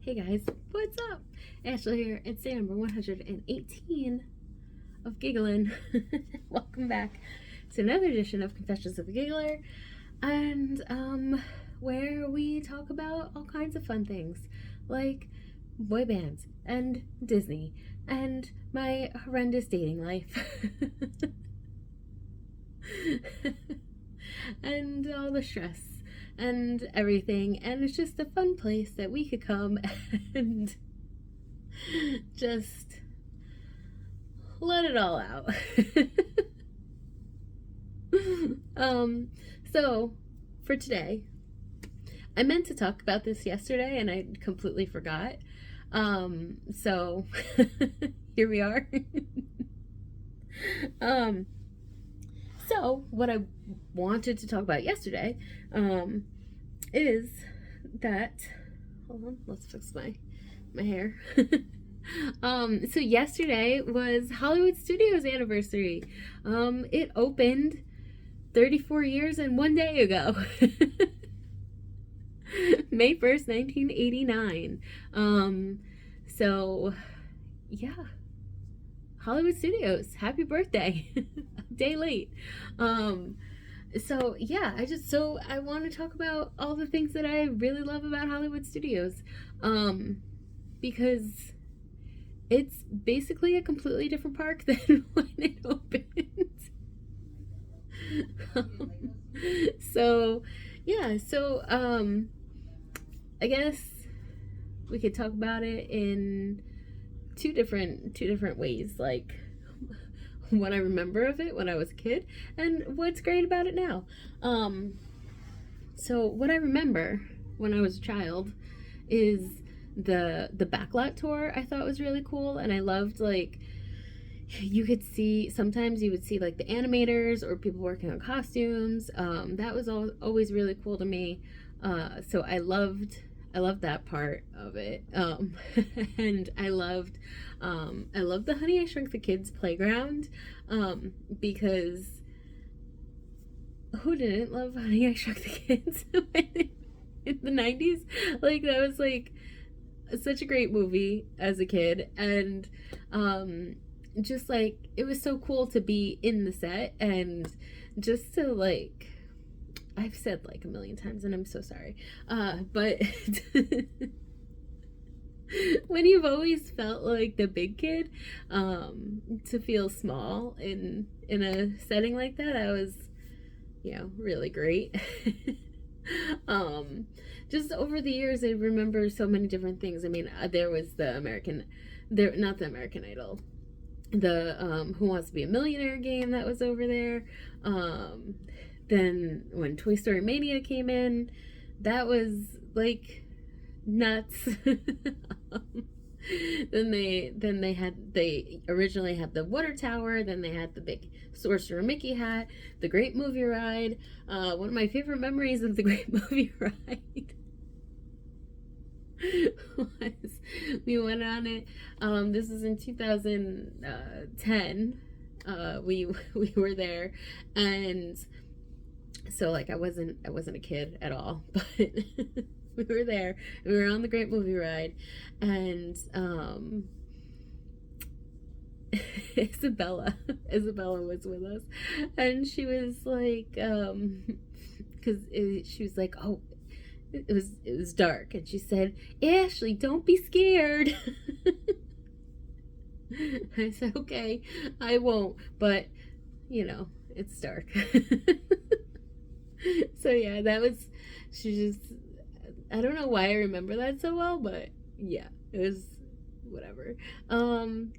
Hey guys, what's up? Ashley here. It's day number 118 of Giggling. Welcome back to another edition of Confessions of a Giggler, and where we talk about all kinds of fun things like boy bands and Disney and my horrendous dating life and all the stress and everything, and it's just a fun place that we could come and just let it all out. So for today, I meant to talk about this yesterday and I completely forgot. So here we are. So what I wanted to talk about yesterday is that, hold on, let's fix my hair. So yesterday was Hollywood Studios anniversary. It opened 34 years and 1 day ago. May 1st, 1989. So yeah, Hollywood Studios, happy birthday. A day late. So yeah, I want to talk about all the things that I really love about Hollywood Studios, because it's basically a completely different park than when it opened. So yeah, I guess we could talk about it in two different ways, like what I remember of it when I was a kid and what's great about it now. So what I remember when I was a child is the backlot tour. I thought was really cool, and I loved, like, sometimes you would see like the animators or people working on costumes. That was always really cool to me. So I loved that part of it. And I loved the Honey, I Shrunk the Kids playground, because who didn't love Honey, I Shrunk the Kids in the 90s? Like, that was like such a great movie as a kid, and just like it was so cool to be in the set and just to, like, I've said like a million times and I'm so sorry, but when you've always felt like the big kid, to feel small in a setting like that was, really great. Just over the years I remember so many different things. I mean, there was not the American Idol, the Who Wants to Be a Millionaire game that was over there. Then when Toy Story Mania came in, that was like nuts. Then they originally had the water tower, then they had the big Sorcerer Mickey hat, the Great Movie Ride. One of my favorite memories of the Great Movie Ride was we went on it. This is in 2010. We were there, and so, like, I wasn't a kid at all, but we were there. We were on the Great Movie Ride, and Isabella was with us, and she was like, because she was like, oh, it was dark, and she said, Ashley, don't be scared. I said, okay, I won't, but it's dark. So yeah, I don't know why I remember that so well, but yeah, it was whatever. And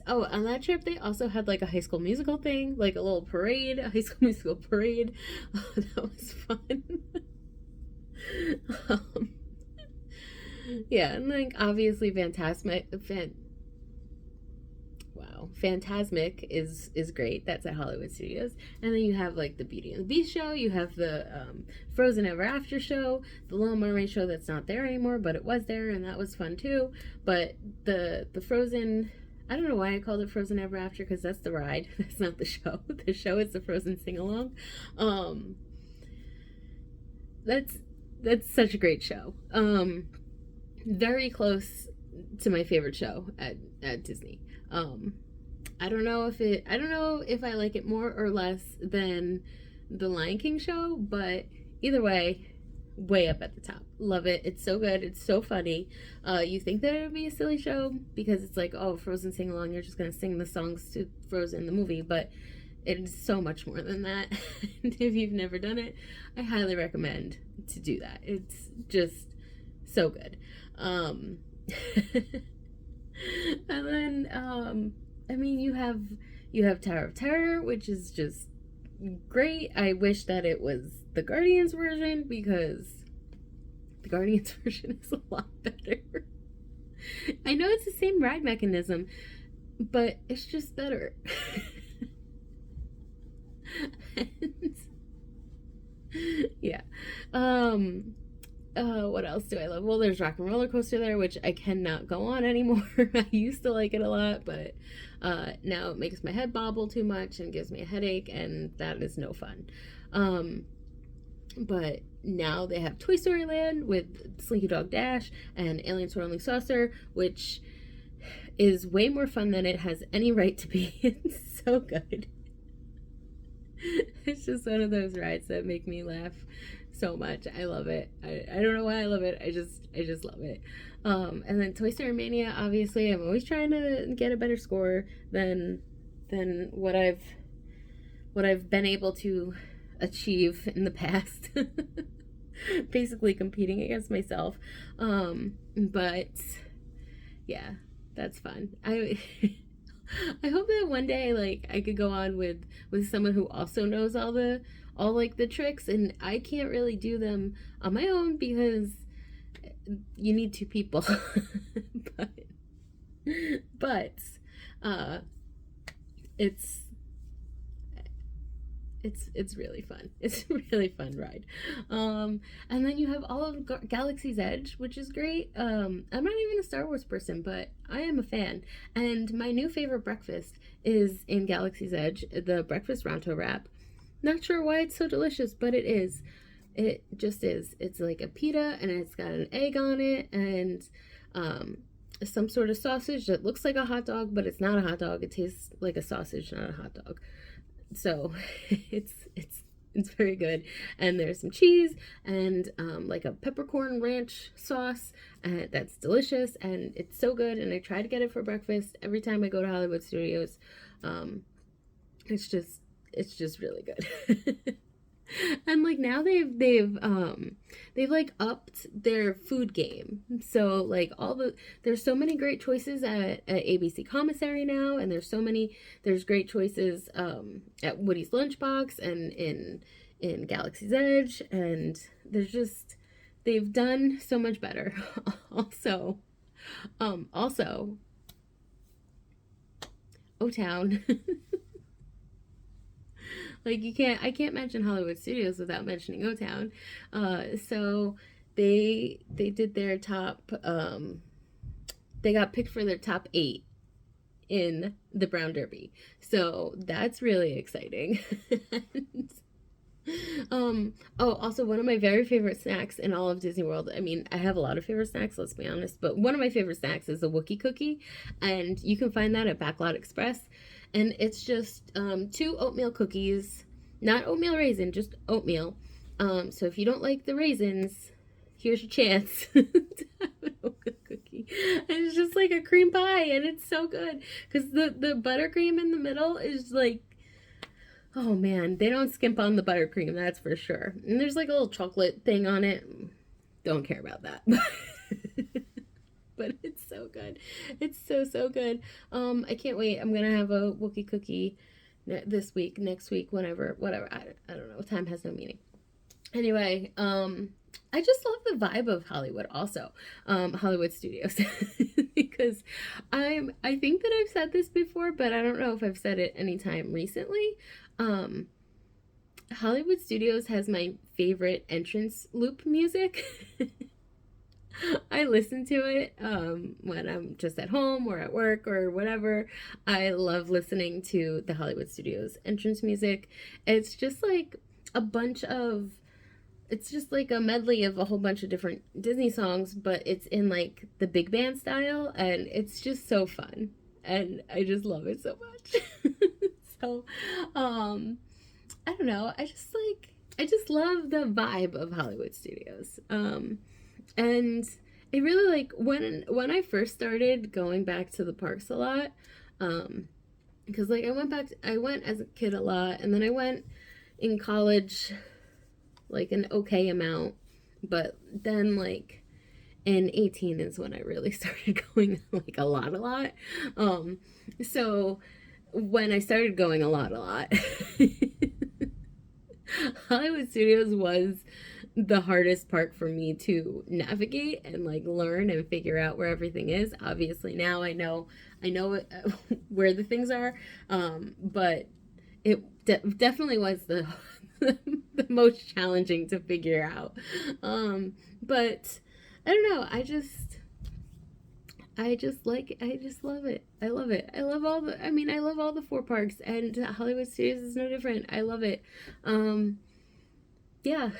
on that trip they also had like a High School Musical thing, like a little parade, a High School Musical parade. Oh, that was fun. Yeah, and like obviously Fantasmic is great. That's at Hollywood Studios. And then you have like the Beauty and the Beast show. You have the Frozen Ever After show, the Little Mermaid show that's not there anymore, but it was there, and that was fun too. But the Frozen, I don't know why I called it Frozen Ever After, because that's the ride. That's not the show. The show is the Frozen sing along. That's such a great show. very close to my favorite show at Disney. I don't know if I like it more or less than the Lion King show, but either way, way up at the top. Love it. It's so good. It's so funny. You think that it would be a silly show because it's like, oh, Frozen sing along, you're just gonna sing the songs to Frozen the movie, but it is so much more than that. And if you've never done it, I highly recommend to do that. It's just so good. Um, and then I mean, you have Tower of Terror, which is just great. I wish that it was the Guardians version because the Guardians version is a lot better. I know it's the same ride mechanism, but it's just better. And, yeah. What else do I love? Well, there's Rock and Roller Coaster there, which I cannot go on anymore. I used to like it a lot, but now it makes my head bobble too much and gives me a headache, and that is no fun. But now they have Toy Story Land with Slinky Dog Dash and Alien Swirling Saucer, which is way more fun than it has any right to be. It's so good. It's just one of those rides that make me laugh so much. I love it. I don't know why I love it. I just love it. And then Toy Story Mania, obviously, I'm always trying to get a better score than what I've been able to achieve in the past. Basically competing against myself. But yeah, that's fun. I hope that one day, like, I could go on with someone who also knows all like the tricks, and I can't really do them on my own because you need two people. but but it's it's really fun. It's a really fun ride. And then you have all of Galaxy's Edge, which is great. I'm not even a Star Wars person, but I am a fan. And my new favorite breakfast is in Galaxy's Edge, the breakfast Ronto wrap. Not sure why it's so delicious, but it is. It just is. It's like a pita, and it's got an egg on it, and some sort of sausage that looks like a hot dog, but it's not a hot dog. It tastes like a sausage, not a hot dog. So it's very good. And there's some cheese and like a peppercorn ranch sauce that's delicious, and it's so good. And I try to get it for breakfast every time I go to Hollywood Studios. It's just really good. And like now they've like upped their food game. So like there's so many great choices at ABC Commissary now, and there's great choices at Woody's Lunchbox and in Galaxy's Edge, and they've done so much better. Also O-Town. Like I can't mention Hollywood Studios without mentioning O-Town. So they did their top. They got picked for their top 8 in the Brown Derby. So that's really exciting. Also one of my very favorite snacks in all of Disney World. I mean, I have a lot of favorite snacks, let's be honest, but one of my favorite snacks is a Wookiee cookie, and you can find that at Backlot Express. And it's just 2 oatmeal cookies, not oatmeal raisin, just oatmeal. So if you don't like the raisins, here's your chance to have an oatmeal cookie. And it's just like a cream pie, and it's so good because the buttercream in the middle is like, oh man, they don't skimp on the buttercream, that's for sure. And there's like a little chocolate thing on it. Don't care about that. But it's so good. It's so good. I can't wait. I'm gonna have a Wookiee cookie this week, next week, whatever. I don't know. Time has no meaning. Anyway, I just love the vibe of Hollywood. Also, Hollywood Studios, because I think that I've said this before, but I don't know if I've said it anytime recently. Hollywood Studios has my favorite entrance loop music. I listen to it when I'm just at home or at work or whatever. I love listening to the Hollywood Studios entrance music. It's just like a bunch of it's just like a medley of a whole bunch of different Disney songs, but it's in like the big band style, and it's just so fun. And I just love it so much. So, um, I don't know. I just love the vibe of Hollywood Studios. And it really like when I first started going back to the parks a lot, um, because like I went as a kid a lot, and then I went in college like an okay amount, but then like in 18 is when I really started going like a lot. Um, so when I started going a lot, Hollywood Studios was the hardest park for me to navigate and like learn and figure out where everything is. Obviously now I know where the things are, but it definitely was the the most challenging to figure out. But I don't know. I just love it. I love it. I love all the. I mean, I love all the four parks, and Hollywood Studios is no different. I love it. Yeah.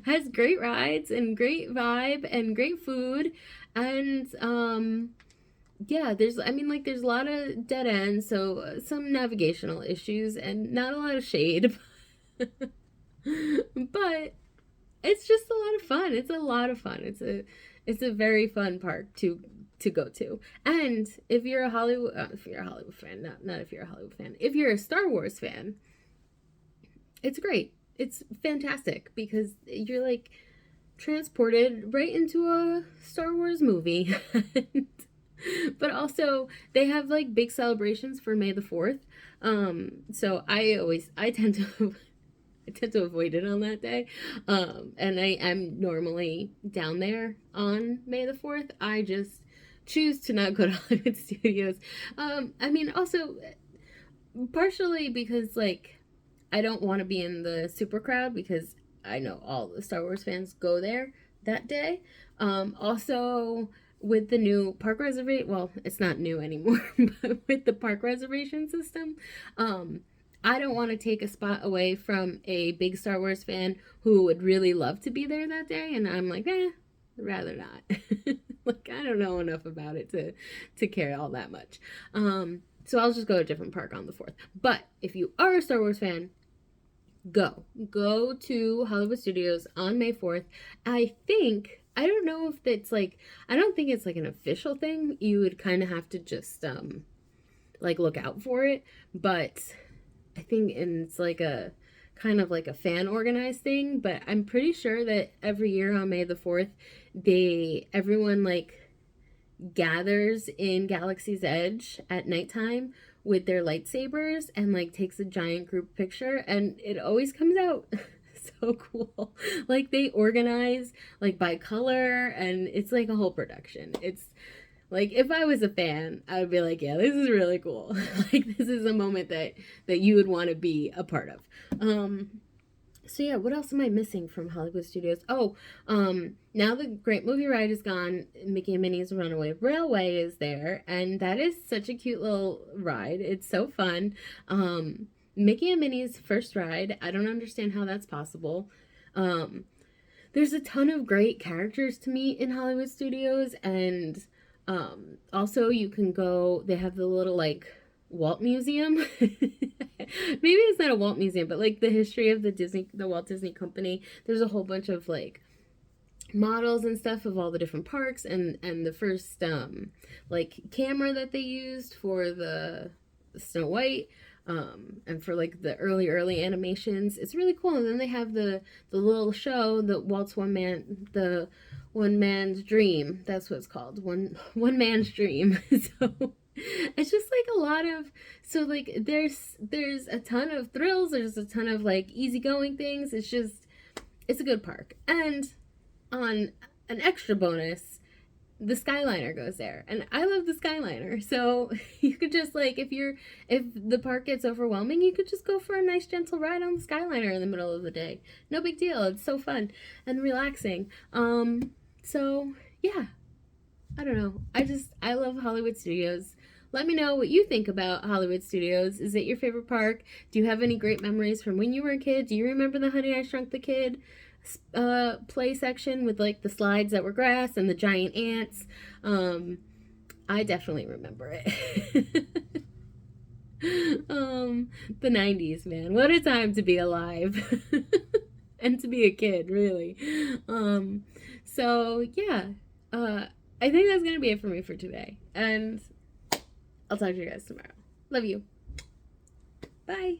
Has great rides and great vibe and great food, and yeah, there's I mean like there's a lot of dead ends, so some navigational issues and not a lot of shade. But it's just a lot of fun. It's a lot of fun. It's a very fun park to go to. And if you're a Hollywood fan, not if you're a Hollywood fan. If you're a Star Wars fan, it's great. It's fantastic because you're like transported right into a Star Wars movie. But also they have like big celebrations for May the 4th. So I tend to I tend to avoid it on that day. And I am normally down there on May the 4th. I just choose to not go to Hollywood Studios. I mean, also, partially because, like, I don't want to be in the super crowd because I know all the Star Wars fans go there that day. Also, with the new park reservation, well, it's not new anymore, but with the park reservation system, I don't want to take a spot away from a big Star Wars fan who would really love to be there that day, and I'm like, rather not. Like I don't know enough about it to care all that much. So I'll just go to a different park on the 4th. But if you are a Star Wars fan, go to Hollywood Studios on May 4th. I don't know if it's like I don't think it's like an official thing. You would kind of have to just like look out for it, but I think it's like a kind of like a fan organized thing, but I'm pretty sure that every year on May the 4th, everyone like gathers in Galaxy's Edge at nighttime with their lightsabers and like takes a giant group picture, and it always comes out so cool. Like they organize like by color, and it's like a whole production. It's like if I was a fan, I would be like, yeah, this is really cool. Like this is a moment that you would want to be a part of. So yeah, what else am I missing from Hollywood Studios? Oh, now the Great Movie Ride is gone. Mickey and Minnie's Runaway Railway is there, and that is such a cute little ride. It's so fun. Mickey and Minnie's first ride. I don't understand how that's possible. There's a ton of great characters to meet in Hollywood Studios, and also you can go. They have the little like Walt Museum. Maybe it's not a Walt Museum, but like the history of the Walt Disney Company. There's a whole bunch of like models and stuff of all the different parks, and the first like camera that they used for the Snow White, and for like the early animations. It's really cool. And then they have the little show, the one man's dream. That's what it's called. One man's dream. So it's just like a lot of like there's a ton of thrills, there's a ton of like easygoing things. It's a good park. And on an extra bonus, the Skyliner goes there, and I love the Skyliner. So you could just like if the park gets overwhelming, you could just go for a nice gentle ride on the Skyliner in the middle of the day. No big deal. It's so fun and relaxing. So yeah, I don't know. I love Hollywood Studios. Let me know what you think about Hollywood Studios. Is it your favorite park? Do you have any great memories from when you were a kid? Do you remember the Honey I Shrunk the Kid play section with like the slides that were grass and the giant ants? I definitely remember it. The 90s, man. What a time to be alive. And to be a kid, really. So yeah. I think that's gonna be it for me for today. And I'll talk to you guys tomorrow. Love you. Bye.